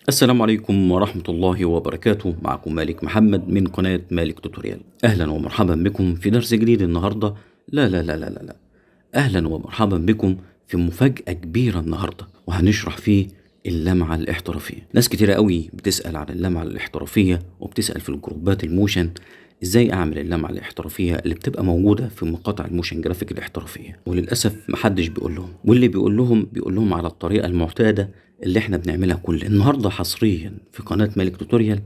السلام عليكم ورحمة الله وبركاته. معكم مالك محمد من قناة مالك توتوريال. أهلا ومرحبا بكم في درس جديد النهاردة. لا لا لا لا لا لا. أهلا ومرحبا بكم في مفاجأة كبيرة النهاردة، وهنشرح فيه اللمعة الاحترافية. ناس كتيرة قوي بتسأل عن اللمعة الاحترافية، وبتسأل في الجروبات الموشن ازاي اعمل اللمعة الاحترافية اللي بتبقى موجودة في مقاطع الموشن جرافيك الاحترافية، وللأسف محدش بيقول لهم، واللي بيقول لهم على الطريقة المعتادة اللي احنا بنعملها كل النهاردة. حصريا في قناة مالك توتوريال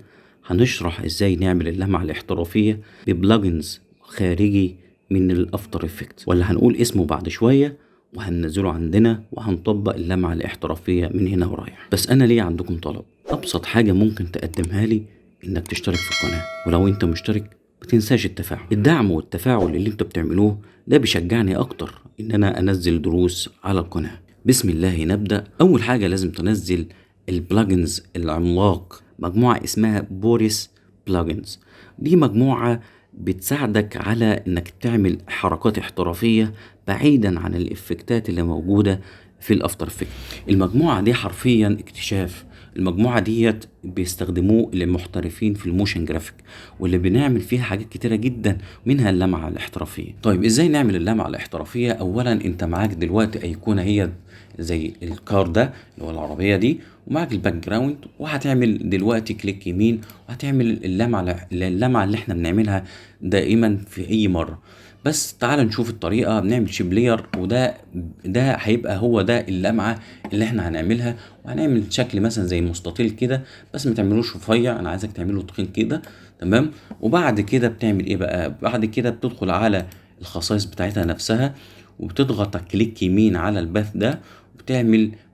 هنشرح ازاي نعمل اللمعة الاحترافية ببلجنز خارجي من الافتر افكت، ولا هنقول اسمه بعد شوية، وهننزله عندنا وهنطبق اللمعة الاحترافية من هنا ورايح. بس انا ليه عندكم طلب؟ ابسط حاجة ممكن تقدمها لي انك تشترك في القناة، ولو انت مشترك متنساش التفاعل. الدعم والتفاعل اللي انتوا بتعملوه ده بيشجعني اكتر ان انا انزل دروس على القناة. بسم الله نبدأ. اول حاجة لازم تنزل البلجنز العملاق، مجموعة اسمها بوريس بلجنز. دي مجموعة بتساعدك على انك تعمل حركات احترافية بعيدا عن الافكتات اللي موجودة في الافتر افكت. المجموعة دي حرفيا اكتشاف. المجموعة ديت بيستخدموه المحترفين في الموشن جرافيك، واللي بنعمل فيها حاجات كتيرة جدا، منها اللمعة الاحترافية. طيب ازاي نعمل اللمعة الاحترافية؟ اولا انت معاك دلوقتي ايقونة هي زي الكار ده اللي هو العربية دي، ومعاك الباك جراوند، وهتعمل دلوقتي كليك يمين وهتعمل اللمعة اللي احنا بنعملها دائما في اي مرة. بس تعال نشوف الطريقة. بنعمل شيب لاير، وده هيبقى هو ده اللمعة اللي احنا هنعملها. وهنعمل شكل مثلا زي مستطيل كده، بس ما تعملوش رفيع، انا عايزك تعمله تخين كده. تمام. وبعد كده بتعمل ايه بقى؟ بعد كده بتدخل على الخصائص بتاعتها نفسها، وبتضغط كليك يمين على الباث ده،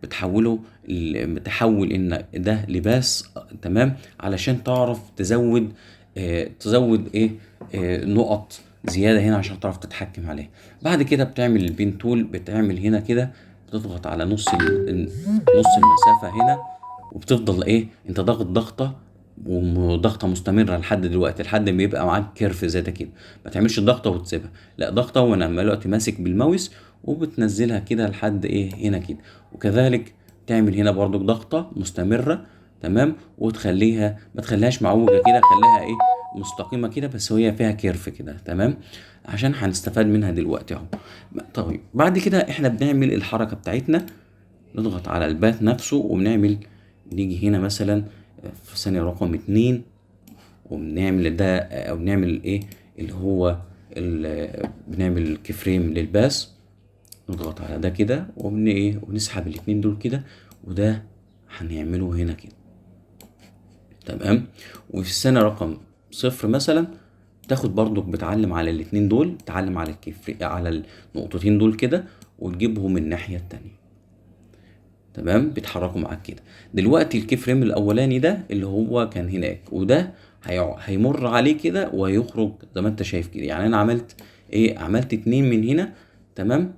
بتحوله بتحول ان ده لباس. تمام. علشان تعرف تزود ايه، نقط زيادة هنا عشان تعرف تتحكم عليه. بعد كده بتعمل البين تول، بتعمل هنا كده، بتضغط على نص المسافة هنا، وبتفضل ايه، انت ضغطة وضغطة مستمرة لحد دلوقتي، لحد ما يبقى معاك كيرف زي ده كده. ما تعملش ضغطة وتسيبها، لا، ضغطة وانا دلوقتي ماسك بالماوس، وبتنزلها كده لحد ايه هنا كده. وكذلك تعمل هنا برضو ضغطة مستمرة. تمام. وتخليها، ما تخليهاش معوجة كده، خليها ايه، مستقيمة كده، بس هي فيها كيرف كده. تمام. عشان هنستفاد منها دلوقتي اهو. طيب بعد كده احنا بنعمل الحركة بتاعتنا، نضغط على الباث نفسه، نيجي هنا مثلا في ثانية رقم 2، وبنعمل ده، او بنعمل ايه اللي هو بنعمل كفريم للباث. نضغط على ده كده، ونسحب الاتنين دول كده، وده هنعمله هنا كده. تمام. وفي السنة رقم 0 مثلا، تاخد برضك بتعلم على الاتنين دول، تعلم على على النقطتين دول كده، وتجيبهم الناحية التانية. تمام. بيتحركوا معاك كده. دلوقتي الكي فريم الاولاني ده اللي هو كان هناك، وده هيمر عليه كده وهيخرج زي ما انت شايف كده. يعني انا عملت 2 من هنا. تمام.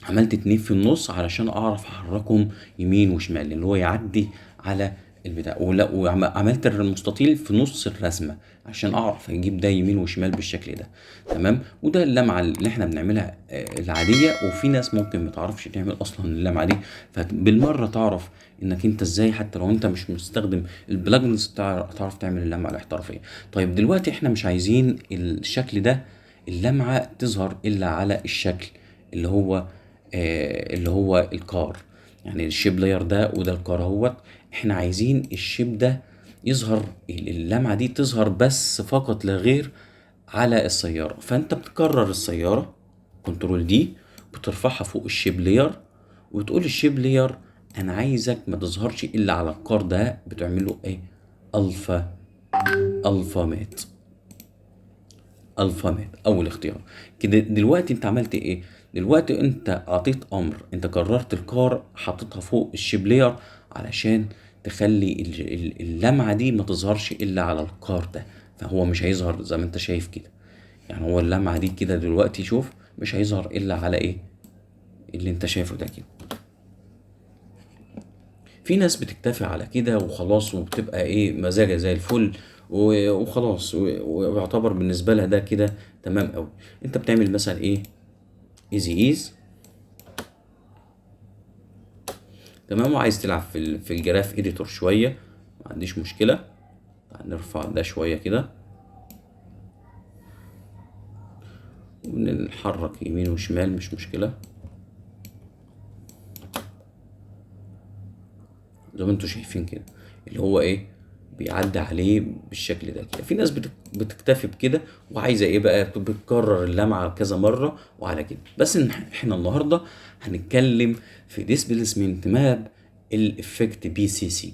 عملت 2 في النص علشان اعرف احركهم يمين وشمال، اللي هو يعدي على البتاع. وعملت المستطيل في نص الرسمة عشان اعرف اجيب ده يمين وشمال بالشكل ده. تمام. وده اللمعة اللي احنا بنعملها العادية. وفي ناس ممكن متعرفش تعمل اصلا اللمعة دي، فبالمرة تعرف انك انت ازاي، حتى لو انت مش مستخدم البلاجنز، تعرف تعمل اللمعة الاحترافية. طيب دلوقتي احنا مش عايزين الشكل ده اللمعة تظهر الا على الشكل اللي هو الكار. يعني الشيب لاير ده وده الكار اهوت. احنا عايزين الشيب ده يظهر، اللمعة دي تظهر بس فقط لا غير على السيارة. فانت بتكرر السيارة، كنترول دي، بترفعها فوق الشيب لاير، وتقول الشيب لاير انا عايزك ما تظهرش الا على الكار ده. بتعمله ايه؟ الفا مات. الفا اول اختيار كده. دلوقتي انت عملت ايه؟ دلوقتي انت اعطيت امر، انت قررت الكار، حطيتها فوق الشيب لاير علشان تخلي اللمعه دي ما تظهرش الا على الكار ده. فهو مش هيظهر زي ما انت شايف كده. يعني هو اللمعه دي كده دلوقتي، شوف، مش هيظهر الا على ايه اللي انت شايفه ده كده. في ناس بتكتفي على كده وخلاص، وبتبقى ايه، مزاجها زي الفل وخلاص، ويعتبر بالنسبه لها ده كده تمام قوي. انت بتعمل مثلا ايه، ايزي تمام. وعايز تلعب في الجراف اديتور شويه، ما عنديش مشكله. نرفع ده شويه كده ونحرك يمين وشمال، مش مشكله. زي ما انتوا شايفين كده، اللي هو ايه، بيعدي عليه بالشكل ده كده. في ناس بتكتفي بكده وعايزه ايه بقى، بتكرر اللمعه كذا مره وعلى كده. بس احنا النهارده هنتكلم في ديسبيسمنت ماب الافكت بي سي سي.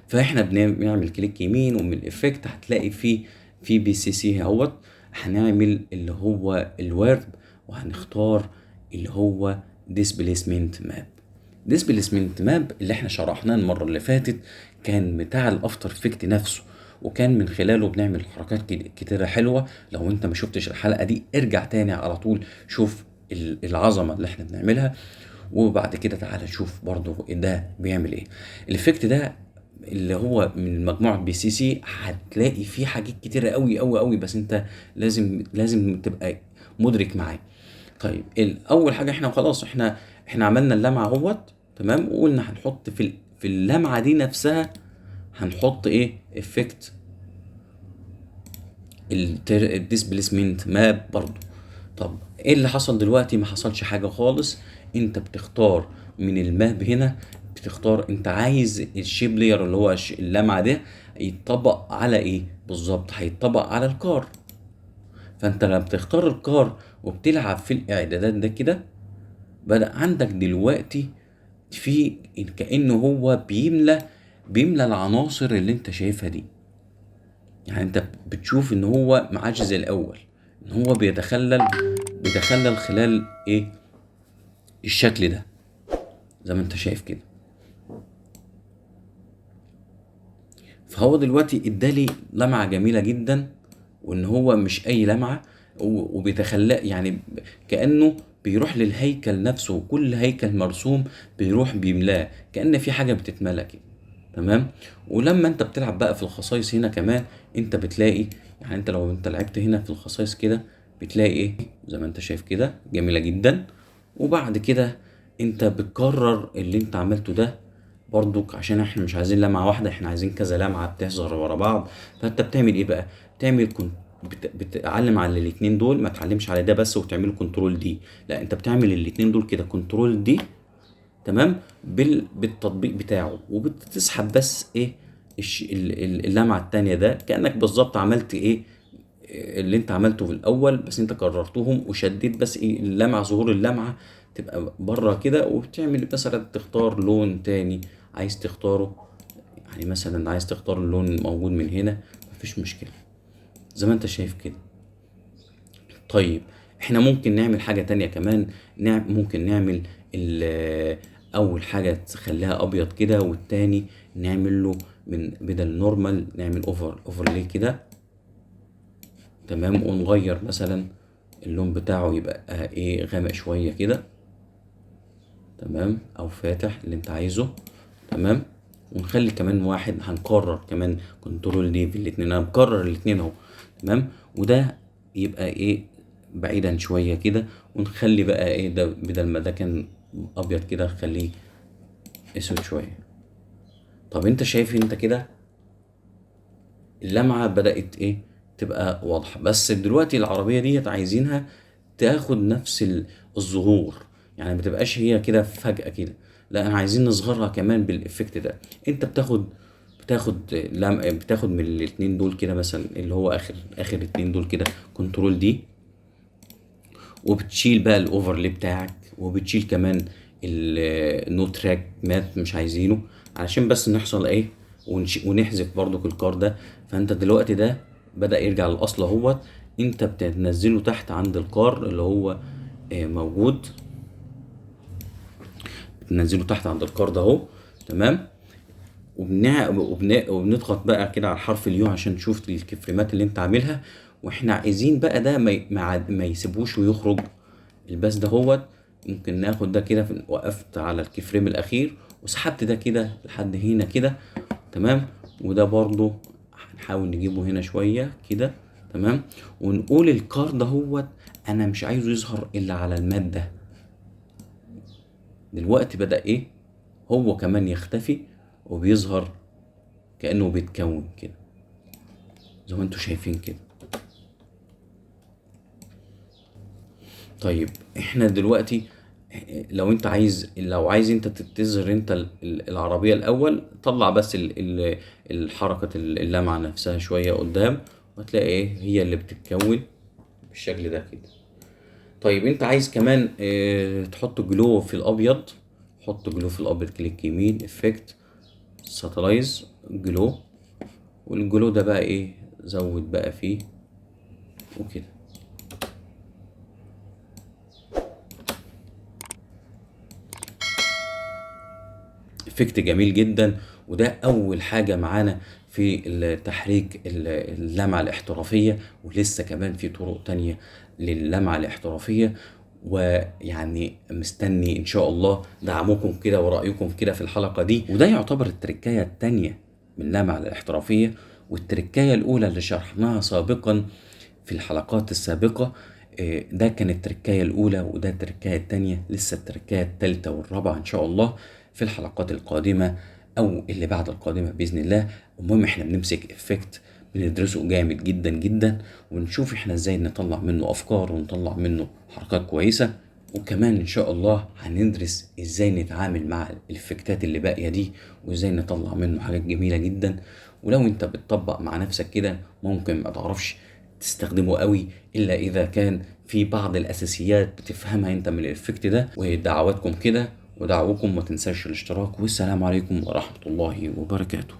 فاحنا بنعمل كليك يمين، ومن الافكت هتلاقي في بي سي سي اهوت. هنعمل اللي هو الورب، وهنختار اللي هو ديسبيسمنت ماب. ديسبيسمنت ماب اللي احنا شرحناه المره اللي فاتت كان بتاع الافتر افكت نفسه، وكان من خلاله بنعمل حركات كتيره حلوه. لو انت ما شفتش الحلقه دي ارجع تاني على طول شوف العظمه اللي احنا بنعملها. وبعد كده تعالى شوف برضو ده بيعمل ايه. الافكت ده اللي هو من مجموعه بي سي سي، هتلاقي فيه حاجات كتيره قوي قوي قوي، بس انت لازم تبقى مدرك معاه. طيب اول حاجه احنا خلاص، احنا عملنا اللمعه اهوت، تمام. وقلنا هنحط في اللمعه دي نفسها هنحط ايه، افكت الديسبيسمنت ماب برضو. طب ايه اللي حصل دلوقتي؟ ما حصلش حاجه خالص. انت بتختار من الماب هنا، بتختار انت عايز الشيب لير اللي هو اللمعه ده يتطبق على ايه بالظبط. هيتطبق على الكار. فانت لما بتختار الكار وبتلعب في الاعدادات ده كده، بدأ عندك دلوقتي في كأنه هو بيملى العناصر اللي انت شايفها دي. يعني انت بتشوف ان هو ما عادش زي الاول، ان هو بيتخلل خلال ايه، الشكل ده زي ما انت شايف كده. فهو دلوقتي ادالي لمعة جميلة جدا، وان هو مش اي لمعة، وبيتخلق يعني كأنه بيروح للهيكل نفسه، وكل هيكل مرسوم بيروح بيملاه كأن في حاجة بتتملى كده. تمام. ولما انت بتلعب بقى في الخصائص هنا كمان، انت بتلاقي يعني انت لو انت لعبت هنا في الخصائص كده، بتلاقي ايه زي ما انت شايف كده، جميلة جدا. وبعد كده انت بتكرر اللي انت عملته ده برضك، عشان احنا مش عايزين لمعة واحدة، احنا عايزين كذا لمعة بتظهر ورا بعض. فانت بتعمل ايه بقى، بتعمل بتعلم على الاتنين دول، ما تعلمش على ده بس وتعمله كنترول دي. لا، انت بتعمل الاتنين دول كده كنترول دي، تمام، بالتطبيق بتاعه. وبتسحب بس ايه اللمعة التانية ده، كأنك بالظبط عملت ايه اللي انت عملته في الاول، بس انت كررتهم وشديت بس ايه اللمعة، ظهور اللمعة تبقى بره كده. وبتعمل مثلا تختار لون تاني عايز تختاره، يعني مثلا عايز تختار اللون موجود من هنا، مفيش مشكلة زي ما انت شايف كده. طيب احنا ممكن نعمل حاجة تانية كمان. ممكن نعمل اول حاجة تخليها ابيض كده، والتاني نعمل له من بدل نورمال نعمل اوفرلي كده، تمام. ونغير مثلا اللون بتاعه يبقى ايه، غامق شوية كده، تمام، او فاتح اللي انت عايزه، تمام. ونخلي كمان واحد، هنكرر كمان كنترول دي في الاتنين، انا مكرر الاتنين اهو، تمام. وده يبقى ايه بعيدا شوية كده. ونخلي بقى ايه ده، بدل ما ده كان ابيض كده نخليه اسود شوية. طب انت شايف انت كده اللمعة بدأت ايه تبقى واضحة. بس دلوقتي العربية ديت عايزينها تاخد نفس الظهور، يعني ما تبقاش هي كده فجأة كده. لا، احنا عايزين نصغرها كمان بالإفكت ده. انت بتاخد من الاتنين دول كده، مثلا اللي هو اخر اتنين دول كده كنترول دي، وبتشيل بقى الاوفرلي بتاعك، وبتشيل كمان النو تراك مات مش عايزينه، علشان بس نحصل ايه ونحذف برضو الكار ده. فانت دلوقتي ده بدأ يرجع للاصل اهوت. انت بتنزله تحت عند الكار اللي هو موجود، بتنزله تحت عند الكار ده اهو، تمام. وبنضغط بقى كده على حرف اليو عشان نشوف الكفريمات اللي انت عاملها. واحنا عايزين بقى ده ما يسيبوش ويخرج الباس ده هو. ممكن ناخد ده كده، وقفت على الكفريم الاخير وسحبت ده كده لحد هنا كده، تمام. وده برضو هنحاول نجيبه هنا شوية كده، تمام. ونقول الكار ده هو انا مش عايزه يظهر الا على المادة. دلوقتي بدأ ايه هو كمان يختفي وبيظهر كأنه بيتكون كده زي ما انتوا شايفين كده. طيب احنا دلوقتي لو عايز انت تظهر انت العربية الاول، طلع بس الحركة اللمعة نفسها شوية قدام، وهتلاقي ايه هي اللي بتتكون بالشكل ده كده. طيب انت عايز كمان تحط جلو في الابيض، حط جلو في الابيض، كليك يمين افكت ساتلايز جلو، والجلو ده بقى ايه زود بقى فيه وكده. افكت جميل جدا، وده اول حاجة معانا في التحريك اللمعة الاحترافية، ولسه كمان في طرق تانية للمعة الاحترافية. ويعني مستني ان شاء الله دعمكم كده ورأيكم كده في الحلقة دي. وده يعتبر التركاية التانية من اللمعة الاحترافية، والتركاية الاولى اللي شرحناها سابقا في الحلقات السابقة. ده كانت التركاية الأولى، وده التركاية التانية، لسه التركاية التالتة والرابعة إن شاء الله في الحلقات القادمة أو اللي بعد القادمة بإذن الله. المهم إحنا بنمسك إفكت بندرسه جامد جدا جدا، ونشوف إحنا إزاي نطلع منه أفكار ونطلع منه حركات كويسة. وكمان إن شاء الله هندرس إزاي نتعامل مع الإفكتات اللي باقية دي، وإزاي نطلع منه حاجات جميلة جدا. ولو أنت بتطبق مع نفسك كده ممكن ما تعرفش تستخدمه قوي الا اذا كان في بعض الاساسيات بتفهمها انت من الافكت ده. ودعواتكم كده ودعوكم ما تنساش الاشتراك، والسلام عليكم ورحمة الله وبركاته.